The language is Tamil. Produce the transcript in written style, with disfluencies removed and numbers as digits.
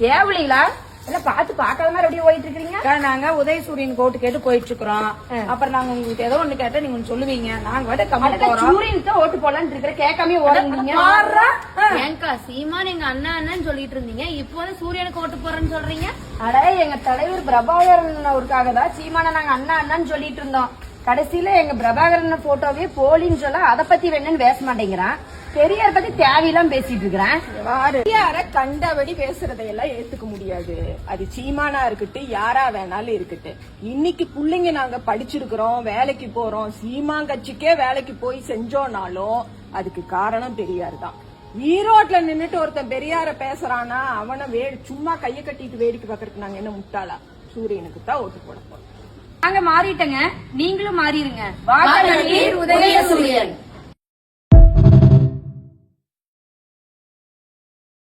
தேவலைங்களா இல்ல பாக்காத மாதிரி அப்படியே போயிட்டு இருக்கீங்க. நாங்க உதயசூரியன் கோட்டு கேட்டு போயிட்டு இருக்கிறோம். அப்புறம் நாங்க உங்களுக்கு ஏதோ ஒண்ணு கேட்டா நீங்க சொல்லுவீங்க. நாங்க வந்து சூரியனுக்கு ஓட்டு போடலான்னு இருக்கிற கேட்காம ஓடுறீங்க. ஏங்கா சீமான் எங்க அண்ணன் சொல்லிட்டு இருந்தீங்க, இப்போ வந்து சூரியனுக்கு ஓட்டு போறேன்னு சொல்றீங்க. அட எங்க தலைவர் பிரபாகரன் அவருக்காக தான் சீமான நாங்க அண்ணான்னு சொல்லிட்டு இருந்தோம். கடைசியில எங்க பிரபாகரன் போட்டோவே போலின்னு சொல்ல அதை பத்தி வேணும்னு பேச மாட்டேங்கிறான். பெரியார் பத்தி தேவையெல்லாம் பேசிட்டு இருக்கிறேன். பெரியார கண்டபடி பேசுறதையெல்லாம் ஏத்துக்க முடியாது. அது சீமானா இருக்கட்டும், யாரா வேணாலும் இருக்கட்டும். இன்னைக்கு புள்ளைங்க நாங்க படிச்சிருக்கிறோம், வேலைக்கு போறோம். சீமான் கட்சிக்கே வேலைக்கு போய் செஞ்சோம்னாலும் அதுக்கு காரணம் பெரியார் தான். ஈரோட்ல நின்னுட்டு ஒருத்தன் பெரியார பேசுறானா அவனை சும்மா கைய கட்டிட்டு வேடிக்கை பாக்குறதுக்கு நாங்க என்ன முட்டாளா? சூரியனுக்கு தான் ஓட்டு போட போறோம். நாங்க மாறிட்டங்க, நீங்களும் மாறிடுங்க. வாக்களிப்பீர் உதயசூரியன்.